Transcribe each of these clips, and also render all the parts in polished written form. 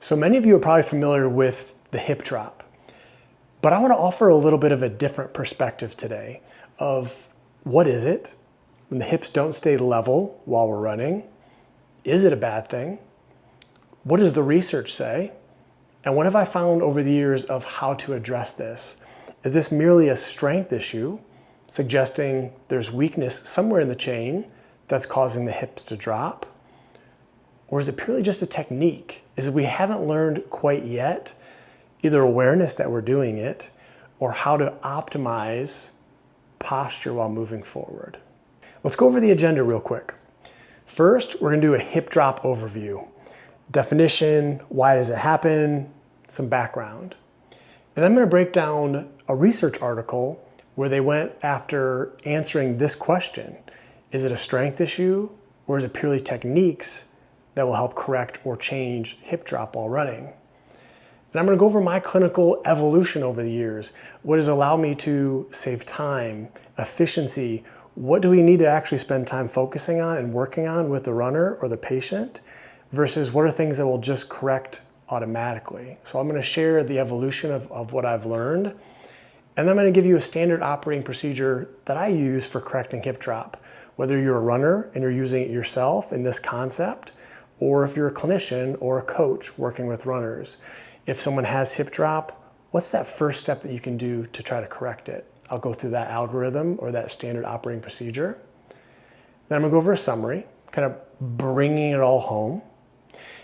So many of you are probably familiar with the hip drop, but I want to offer a little bit of a different perspective today of what is it when the hips don't stay level while we're running? Is it a bad thing? What does the research say? And what have I found over the years of how to address this? Is this merely a strength issue, suggesting there's weakness somewhere in the chain that's causing the hips to drop? Or is it purely just a technique? Is it we haven't learned quite yet either awareness that we're doing it or how to optimize posture while moving forward? Let's go over the agenda real quick. First, we're going to do a hip drop overview. Definition, why does it happen, some background. And I'm going to break down a research article where they went after answering this question. Is it a strength issue or is it purely techniques that will help correct or change hip drop while running? And I'm going to go over my clinical evolution over the years. What has allowed me to save time, efficiency? What do we need to actually spend time focusing on and working on with the runner or the patient versus what are things that will just correct automatically? So I'm going to share the evolution of what I've learned. And then I'm going to give you a standard operating procedure that I use for correcting hip drop. Whether you're a runner and you're using it yourself in this concept, or if you're a clinician or a coach working with runners. If someone has hip drop, what's that first step that you can do to try to correct it? I'll go through that algorithm or that standard operating procedure. Then I'm going to go over a summary, kind of bringing it all home.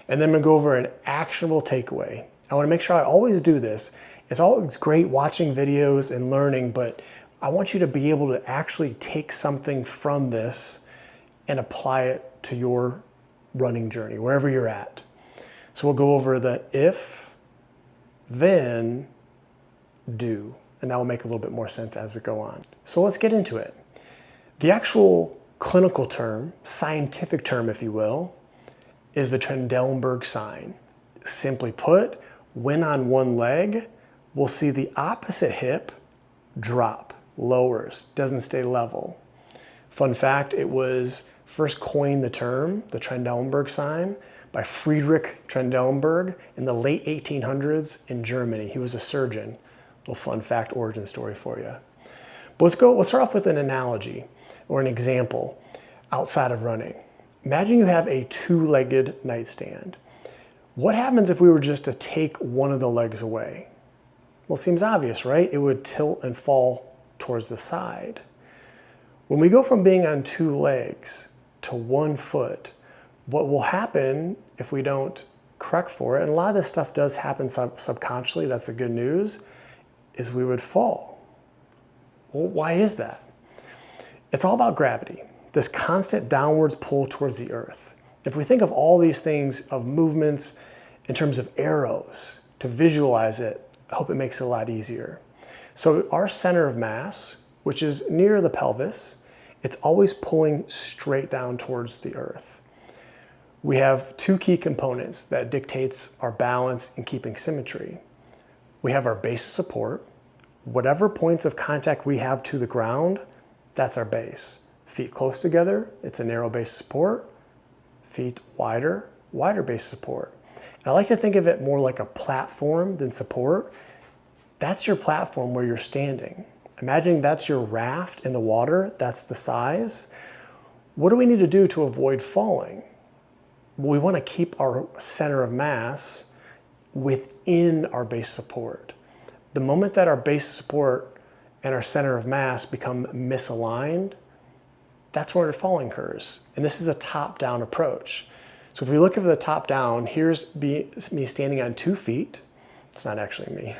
And then I'm going to go over an actionable takeaway. I want to make sure I always do this. It's always great watching videos and learning, but I want you to be able to actually take something from this and apply it to your running journey, wherever you're at. So we'll go over the if, then, do. And that will make a little bit more sense as we go on. So let's get into it. The actual clinical term, scientific term, if you will, is the Trendelenburg sign. Simply put, when on one leg, we'll see the opposite hip drop, lowers, doesn't stay level. Fun fact, it was first coined the term, the Trendelenburg sign, by Friedrich Trendelenburg in the late 1800s in Germany. He was a surgeon. Little fun fact, origin story for you. But let's start off with an analogy or an example outside of running. Imagine you have a two-legged nightstand. What happens if we were just to take one of the legs away? Well, it seems obvious, right? It would tilt and fall towards the side. When we go from being on two legs to 1 foot, what will happen if we don't correct for it, and a lot of this stuff does happen subconsciously, that's the good news, is we would fall. Well, why is that? It's all about gravity, this constant downwards pull towards the earth. If we think of all these things of movements in terms of arrows, to visualize it, I hope it makes it a lot easier. So our center of mass, which is near the pelvis, it's always pulling straight down towards the earth. We have two key components that dictates our balance and keeping symmetry. We have our base of support. Whatever points of contact we have to the ground, that's our base. Feet close together, it's a narrow base support. Feet wider, wider base support. And I like to think of it more like a platform than support. That's your platform where you're standing. Imagine that's your raft in the water, that's the size. What do we need to do to avoid falling? Well, we want to keep our center of mass within our base support. The moment that our base support and our center of mass become misaligned, that's where falling occurs. And this is a top-down approach. So if we look at the top-down, here's me standing on 2 feet. It's not actually me.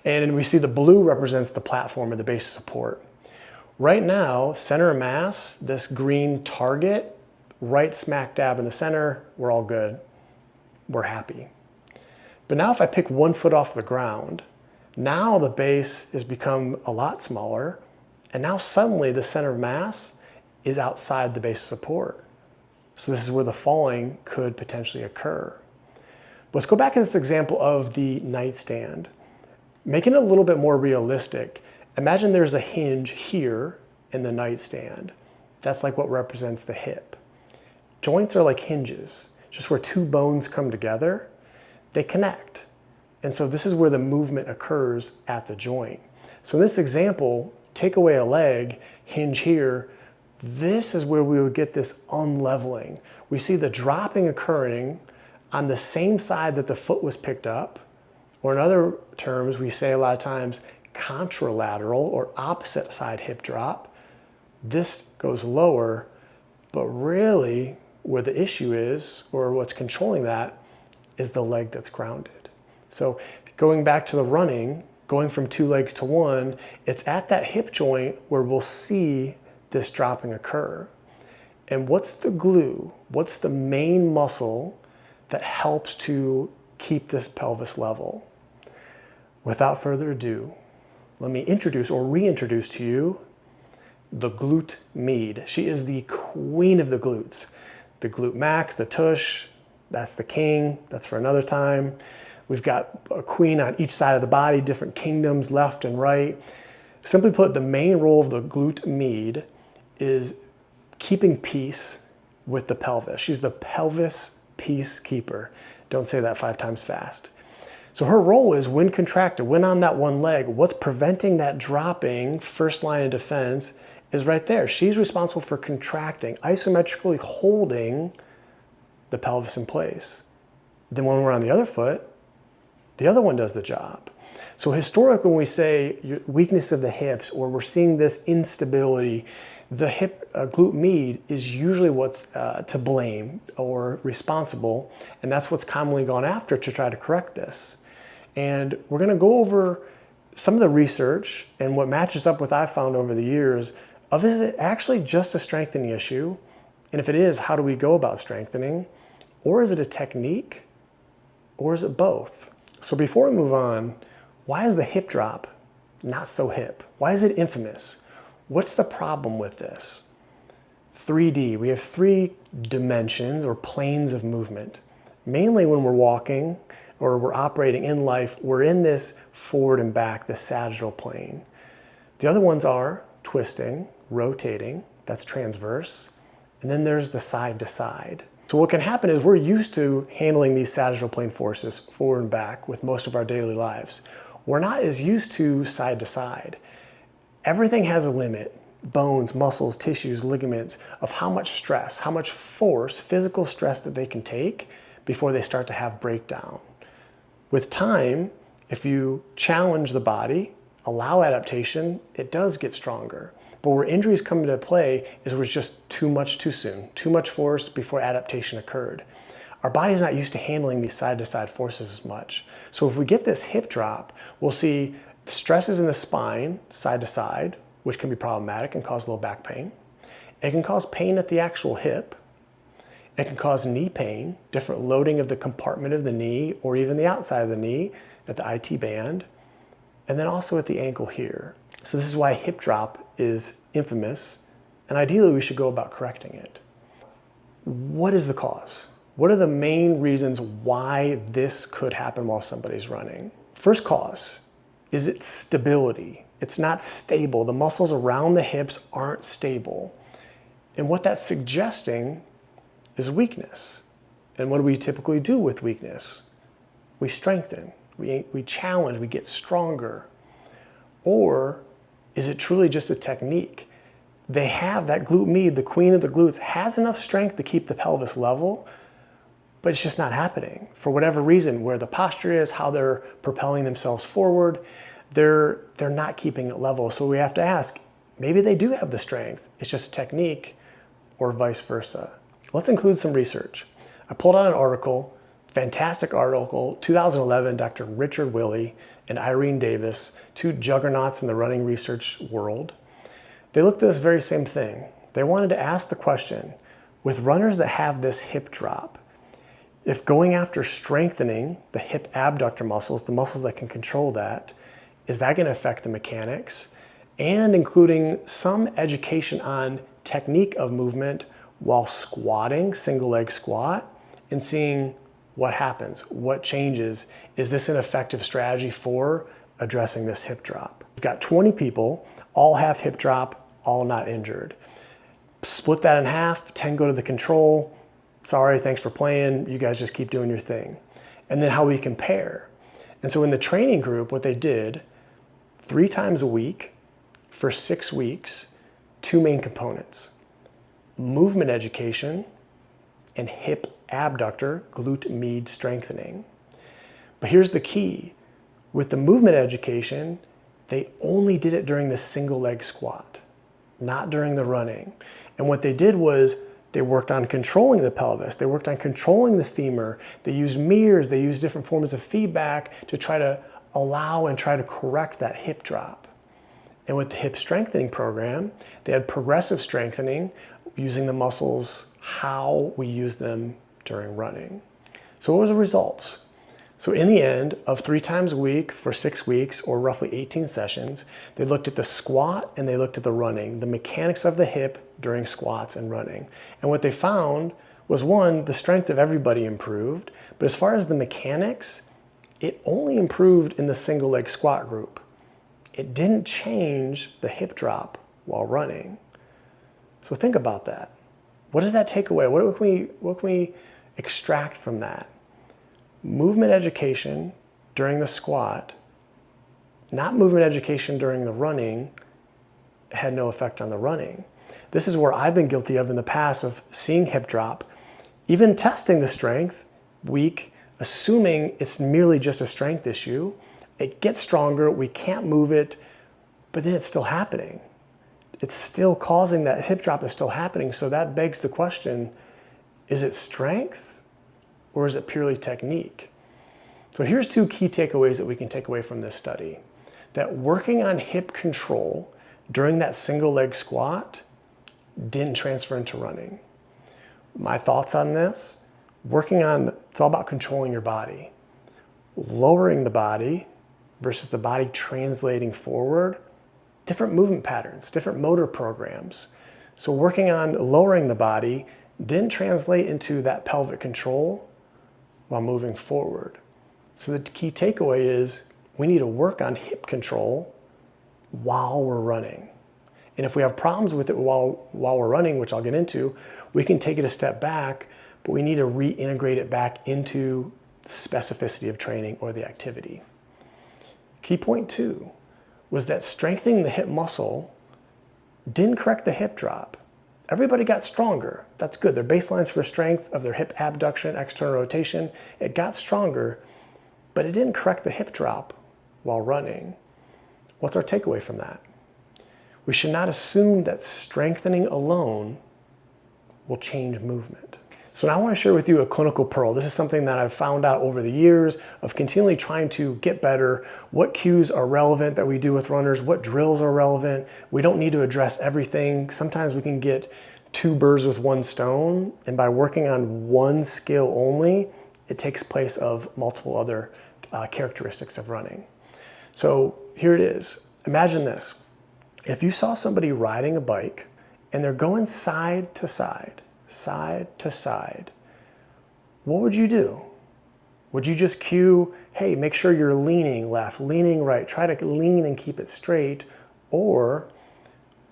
And we see the blue represents the platform or the base support. Right now, center of mass, this green target, right smack dab in the center, we're all good. We're happy. But now if I pick 1 foot off the ground, now the base has become a lot smaller, and now suddenly the center of mass is outside the base support. So this is where the falling could potentially occur. But let's go back to this example of the nightstand. Making it a little bit more realistic, imagine there's a hinge here in the nightstand. That's like what represents the hip. Joints are like hinges, just where two bones come together. they connect. And so this is where the movement occurs at the joint. So in this example, take away a leg, hinge here, this is where we would get this unleveling. We see the dropping occurring on the same side that the foot was picked up, or in other terms, we say a lot of times contralateral or opposite side hip drop. This goes lower, but really where the issue is, or what's controlling that, is the leg that's grounded. So going back to the running, going from 2 legs to 1, it's at that hip joint where we'll see this dropping occur. And what's the glue? What's the main muscle that helps to keep this pelvis level? Without further ado, let me introduce or reintroduce to you the glute med. She is the queen of the glutes. The glute max, the tush, that's the king, that's for another time. We've got a queen on each side of the body, different kingdoms, left and right. Simply put, the main role of the glute med is keeping peace with the pelvis. She's the pelvis peacekeeper. Don't say that 5 times fast. So her role is when contracted, when on that one leg, what's preventing that dropping, first line of defense, is right there. She's responsible for contracting, isometrically holding the pelvis in place. Then when we're on the other foot, the other one does the job. So historically, when we say weakness of the hips, or we're seeing this instability, the hip glute med is usually what's to blame or responsible, and that's what's commonly gone after to try to correct this. And we're going to go over some of the research and what matches up with I've found over the years of, is it actually just a strengthening issue? And if it is, how do we go about strengthening? Or is it a technique? Or is it both? So before we move on, why is the hip drop not so hip? Why is it infamous? What's the problem with this? 3D, we have 3 dimensions or planes of movement. Mainly when we're walking or we're operating in life, we're in this forward and back, the sagittal plane. The other ones are twisting, rotating, that's transverse, and then there's the side to side. So what can happen is we're used to handling these sagittal plane forces forward and back with most of our daily lives. We're not as used to side. Everything has a limit, bones, muscles, tissues, ligaments, of how much stress, how much force, physical stress that they can take before they start to have breakdown. With time, if you challenge the body, allow adaptation, it does get stronger. But where injuries come into play is where it's just too much too soon, too much force before adaptation occurred. Our body's not used to handling these side-to-side forces as much. So if we get this hip drop, we'll see stresses in the spine, side to side, which can be problematic and cause low back pain. It can cause pain at the actual hip. It can cause knee pain, different loading of the compartment of the knee or even the outside of the knee at the IT band, and then also at the ankle here. So this is why hip drop is infamous, and ideally we should go about correcting it. What is the cause? What are the main reasons why this could happen while somebody's running? First cause is its stability. It's not stable. The muscles around the hips aren't stable. And what that's suggesting is weakness. And what do we typically do with weakness? We strengthen, we challenge, we get stronger. Or is it truly just a technique? They have that glute med, the queen of the glutes, has enough strength to keep the pelvis level, but it's just not happening for whatever reason, where the posture is, how they're propelling themselves forward, they're not keeping it level. So we have to ask, maybe they do have the strength, it's just technique, or vice versa. Let's include some research. I pulled out an article, fantastic article, 2011, Dr. Richard Willey and Irene Davis, 2 juggernauts in the running research world. They looked at this very same thing. They wanted to ask the question, with runners that have this hip drop, if going after strengthening the hip abductor muscles, the muscles that can control that, is that going to affect the mechanics? And including some education on technique of movement while squatting, single leg squat, and seeing what happens, what changes. Is this an effective strategy for addressing this hip drop? We've got 20 people, all have hip drop, all not injured. Split that in half, 10 go to the control. Sorry, thanks for playing. You guys just keep doing your thing. and then how we compare. And so in the training group, what they did, 3 times a week for 6 weeks, 2 main components: movement education and hip abductor glute med strengthening. But here's the key. With the movement education, they only did it during the single leg squat, not during the running. And what they did was they worked on controlling the pelvis, they worked on controlling the femur, they used mirrors, they used different forms of feedback to try to allow and try to correct that hip drop. And with the hip strengthening program, they had progressive strengthening using the muscles how we use them during running. So what was the results? So in the end of 3 times a week for 6 weeks, or roughly 18 sessions, they looked at the squat and they looked at the running, the mechanics of the hip during squats and running. And what they found was, one, the strength of everybody improved, but as far as the mechanics, it only improved in the single leg squat group. It didn't change the hip drop while running. So think about that. What does that take away? What can we extract from that? Movement education during the squat, not movement education during the running, had no effect on the running. This is where I've been guilty of in the past, of seeing hip drop, even testing the strength week, assuming it's merely just a strength issue. It gets stronger, we can't move it, but then it's still happening. It's still causing that hip drop is still happening. So that begs the question, is it strength or is it purely technique? So here's 2 key takeaways that we can take away from this study. That working on hip control during that single leg squat didn't transfer into running. My thoughts on this, it's all about controlling your body. Lowering the body versus the body translating forward, different movement patterns, different motor programs. So working on lowering the body didn't translate into that pelvic control while moving forward. So the key takeaway is we need to work on hip control while we're running. And if we have problems with it while we're running, which I'll get into, we can take it a step back, but we need to reintegrate it back into specificity of training or the activity. Key point 2 was that strengthening the hip muscle didn't correct the hip drop. Everybody got stronger. That's good. Their baselines for strength of their hip abduction, external rotation, it got stronger, but it didn't correct the hip drop while running. What's our takeaway from that? We should not assume that strengthening alone will change movement. So now I want to share with you a clinical pearl. This is something that I've found out over the years of continually trying to get better. What cues are relevant that we do with runners? What drills are relevant? We don't need to address everything. Sometimes we can get 2 birds with 1 stone, and by working on one skill only, it takes place of multiple other characteristics of running. So here it is. Imagine this. If you saw somebody riding a bike and they're going side to side, what would you do? Would you just cue, hey, make sure you're leaning left, leaning right, try to lean and keep it straight? Or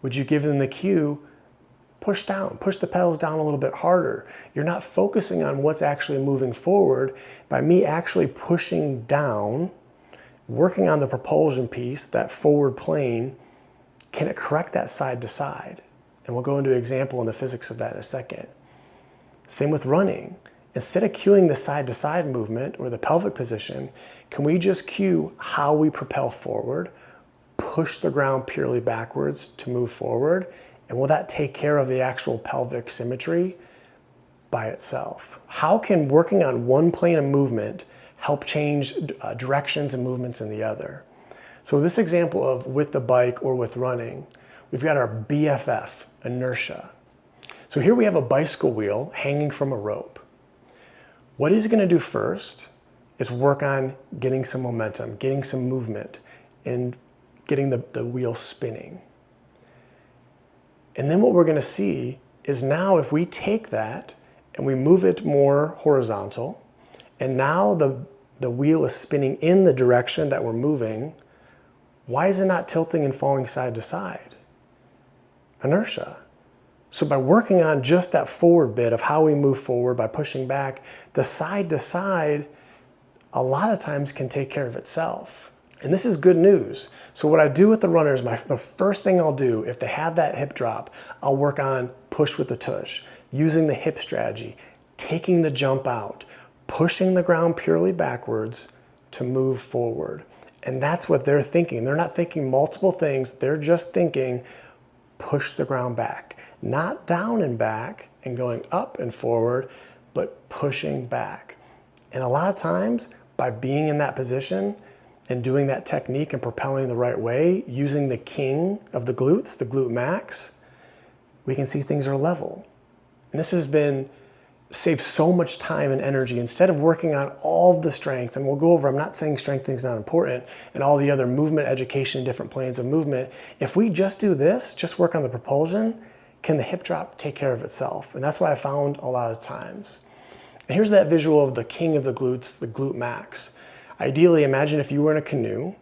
would you give them the cue, push down, push the pedals down a little bit harder? You're not focusing on what's actually moving forward. By me actually pushing down, working on the propulsion piece, that forward plane, can it correct that side to side? And we'll go into an example in the physics of that in a second. Same with running. Instead of cueing the side-to-side movement or the pelvic position, can we just cue how we propel forward, push the ground purely backwards to move forward, and will that take care of the actual pelvic symmetry by itself? How can working on one plane of movement help change directions and movements in the other? So this example of with the bike or with running, we've got our BFF, inertia. So here we have a bicycle wheel hanging from a rope. What he's going to do first is work on getting some momentum, getting some movement, and getting the wheel spinning. And then what we're going to see is now if we take that and we move it more horizontal, and now the wheel is spinning in the direction that we're moving, why is it not tilting and falling side to side? Inertia. So by working on just that forward bit of how we move forward by pushing back, the side to side a lot of times can take care of itself. And this is good news. So what I do with the runners, the first thing I'll do if they have that hip drop, I'll work on push with the tush, using the hip strategy, taking the jump out, pushing the ground purely backwards to move forward. And that's what they're thinking. They're not thinking multiple things. They're just thinking push the ground back, not down and back and going up and forward, but pushing back. And a lot of times by being in that position and doing that technique and propelling the right way, using the king of the glutes, the glute max, we can see things are level. And this has been saved so much time and energy instead of working on all of the strength. And we'll go over, I'm not saying strengthening is not important, and all the other movement education, different planes of movement. If we just do this, just work on the propulsion, can the hip drop take care of itself? And that's what I found a lot of times. And here's that visual of the king of the glutes, the glute max. Ideally, imagine if you were in a canoe,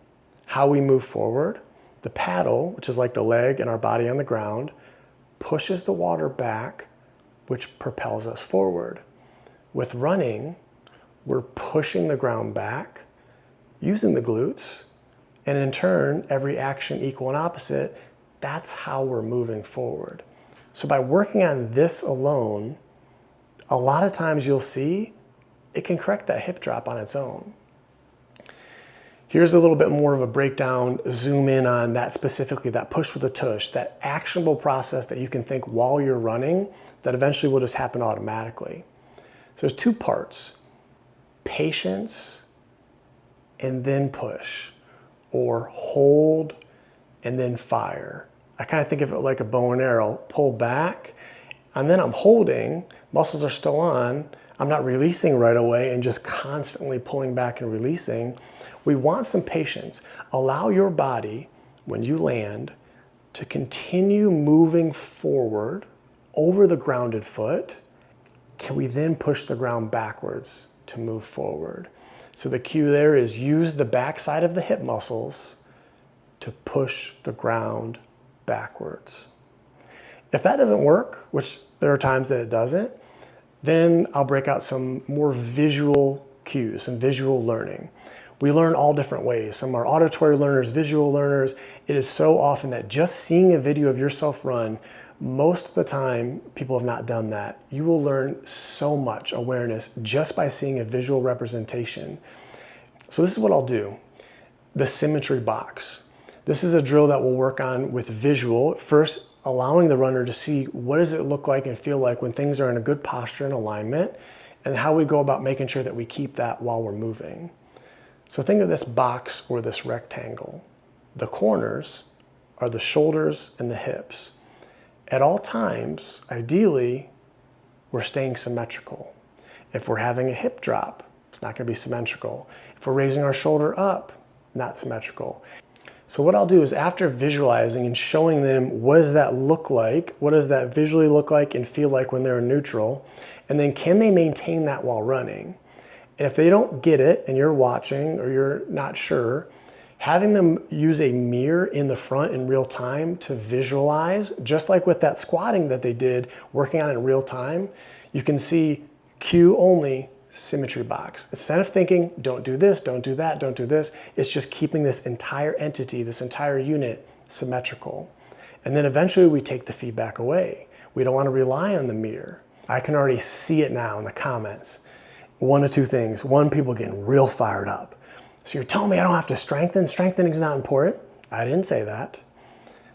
how we move forward. The paddle, which is like the leg and our body on the ground, pushes the water back, which propels us forward. With running, we're pushing the ground back, using the glutes, and in turn, every action equal and opposite, that's how we're moving forward. So by working on this alone, a lot of times you'll see it can correct that hip drop on its own. Here's a little bit more of a breakdown, zoom in on that specifically, that push with the tush, that actionable process that you can think while you're running that eventually will just happen automatically. So there's two parts, patience and then push, or hold and then fire. I kind of think of it like a bow and arrow, pull back, and then I'm holding, muscles are still on, I'm not releasing right away and just constantly pulling back and releasing. We want some patience. Allow your body, when you land, to continue moving forward over the grounded foot. Can we then push the ground backwards to move forward? So the cue there is use the backside of the hip muscles to push the ground backwards. If that doesn't work, which there are times that it doesn't, then I'll break out some more visual cues, some visual learning. We learn all different ways. Some are auditory learners, visual learners. It is so often that just seeing a video of yourself run, most of the time people have not done that. You will learn so much awareness just by seeing a visual representation. So this is what I'll do. The symmetry box. This is a drill that we'll work on with visual. First, allowing the runner to see what does it look like and feel like when things are in a good posture and alignment, and how we go about making sure that we keep that while we're moving. So think of this box or this rectangle. The corners are the shoulders and the hips. At all times, ideally, we're staying symmetrical. If we're having a hip drop, it's not going to be symmetrical. If we're raising our shoulder up, not symmetrical. So what I'll do is after visualizing and showing them what does that look like, what does that visually look like and feel like when they're in neutral, and then can they maintain that while running? And if they don't get it and you're watching or you're not sure, having them use a mirror in the front in real time to visualize, just like with that squatting that they did, working on it in real time, you can see cue only, symmetry box. Instead of thinking, don't do this, don't do that, don't do this, it's just keeping this entire entity, this entire unit symmetrical. And then eventually we take the feedback away. We don't want to rely on the mirror. I can already see it now in the comments. One of two things. One, people getting real fired up. So you're telling me I don't have to strengthen? Strengthening is not important? I didn't say that.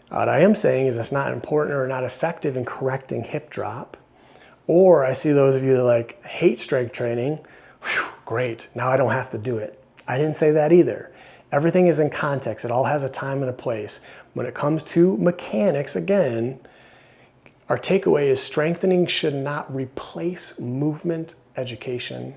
What I am saying is it's not important or not effective in correcting hip drop. Or I see those of you that like hate strength training. Whew, great, now I don't have to do it. I didn't say that either. Everything is in context. It all has a time and a place. When it comes to mechanics, again, our takeaway is strengthening should not replace movement education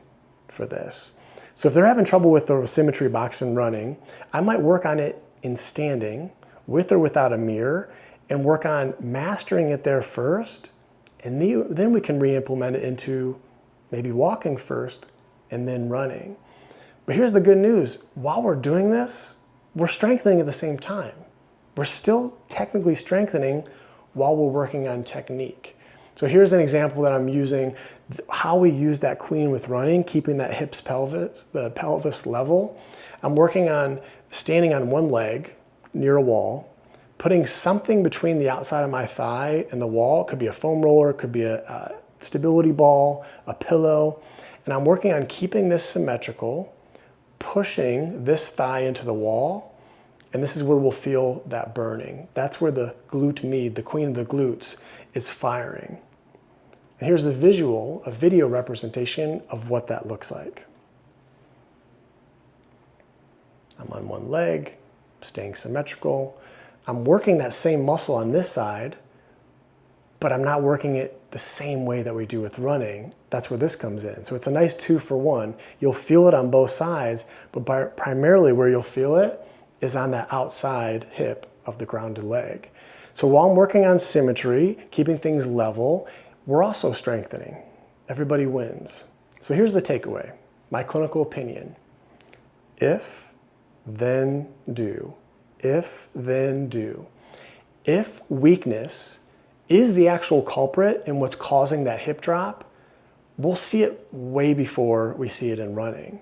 for this. So if they're having trouble with the symmetry box and running, I might work on it in standing, with or without a mirror, and work on mastering it there first, and then we can re-implement it into maybe walking first and then running. But here's the good news. While we're doing this, we're strengthening at the same time. We're still technically strengthening while we're working on technique. So here's an example that I'm using, how we use that queen with running, keeping that the pelvis level. I'm working on standing on one leg near a wall, putting something between the outside of my thigh and the wall. It could be a foam roller, it could be a stability ball, a pillow. And I'm working on keeping this symmetrical, pushing this thigh into the wall. And this is where we'll feel that burning. That's where the glute med, the queen of the glutes, is firing. And here's a video representation of what that looks like. I'm on one leg, staying symmetrical. I'm working that same muscle on this side, but I'm not working it the same way that we do with running. That's where this comes in. So it's a nice 2-for-1. You'll feel it on both sides, but primarily where you'll feel it is on that outside hip of the grounded leg. So while I'm working on symmetry, keeping things level, we're also strengthening. Everybody wins. So here's the takeaway, my clinical opinion. If, then do. If, then do. If weakness is the actual culprit in what's causing that hip drop, we'll see it way before we see it in running.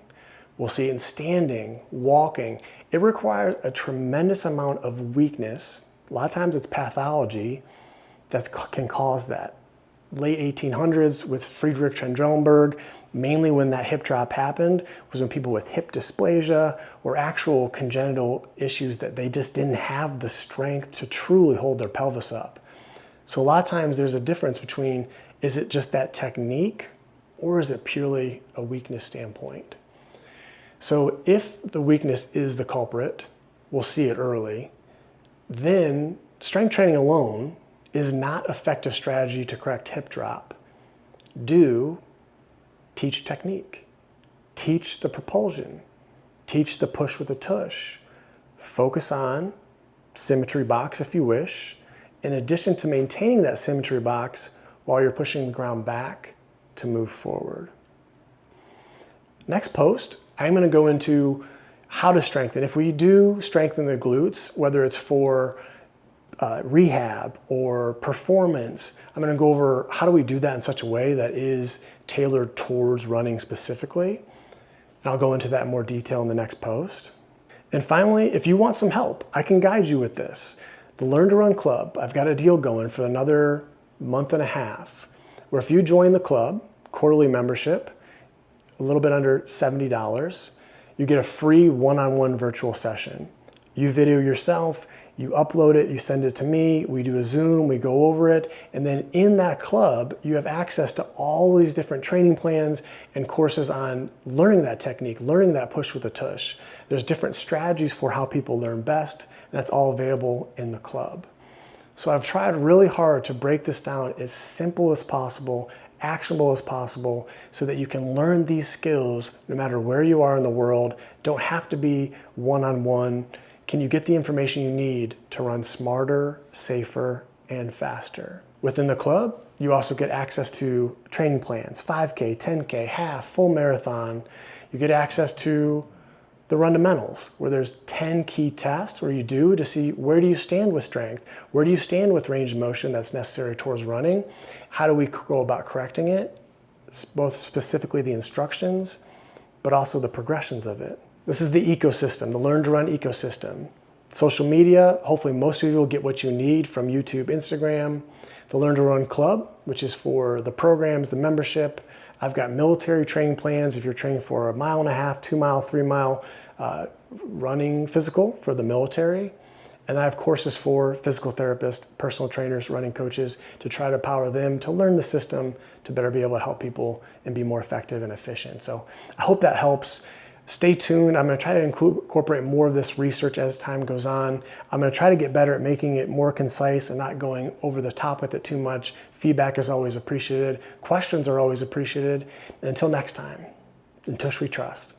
We'll see it in standing, walking. It requires a tremendous amount of weakness. A lot of times it's pathology that can cause that. Late 1800s with Friedrich Trendelenburg, mainly when that hip drop happened, was when people with hip dysplasia or actual congenital issues that they just didn't have the strength to truly hold their pelvis up. So a lot of times there's a difference between, is it just that technique or is it purely a weakness standpoint? So if the weakness is the culprit, we'll see it early, then strength training alone is not effective strategy to correct hip drop. Teach technique, teach the propulsion, teach the push with the tush, focus on symmetry box if you wish, in addition to maintaining that symmetry box while you're pushing the ground back to move forward. Next post, I'm going to go into how to strengthen. If we do strengthen the glutes, whether it's for rehab or performance, I'm going to go over how do we do that in such a way that is tailored towards running specifically. And I'll go into that in more detail in the next post. And finally, if you want some help, I can guide you with this. The Learn to Run Club, I've got a deal going for another month and a half, where if you join the club, quarterly membership, a little bit under $70, you get a free one-on-one virtual session. You video yourself, you upload it, you send it to me, we do a Zoom, we go over it, and then in that club, you have access to all these different training plans and courses on learning that technique, learning that push with the tush. There's different strategies for how people learn best, and that's all available in the club. So I've tried really hard to break this down as simple as possible, actionable as possible, so that you can learn these skills no matter where you are in the world. Don't have to be one-on-one. Can you get the information you need to run smarter, safer, and faster? Within the club, you also get access to training plans, 5K, 10K, half, full marathon. You get access to the Rundamentals, where there's 10 key tests where you do to see where do you stand with strength, where do you stand with range of motion that's necessary towards running, how do we go about correcting it, both specifically the instructions, but also the progressions of it. This is the ecosystem, the Learn to Run ecosystem. Social media, hopefully most of you will get what you need from YouTube, Instagram. The Learn to Run Club, which is for the programs, the membership. I've got military training plans if you're training for 1.5 mile, 2 mile, 3 mile running physical for the military. And I have courses for physical therapists, personal trainers, running coaches to try to empower them to learn the system to better be able to help people and be more effective and efficient. So I hope that helps. Stay tuned. I'm going to try to incorporate more of this research as time goes on. I'm going to try to get better at making it more concise and not going over the top with it too much. Feedback is always appreciated. Questions are always appreciated. And until next time, in tush we trust.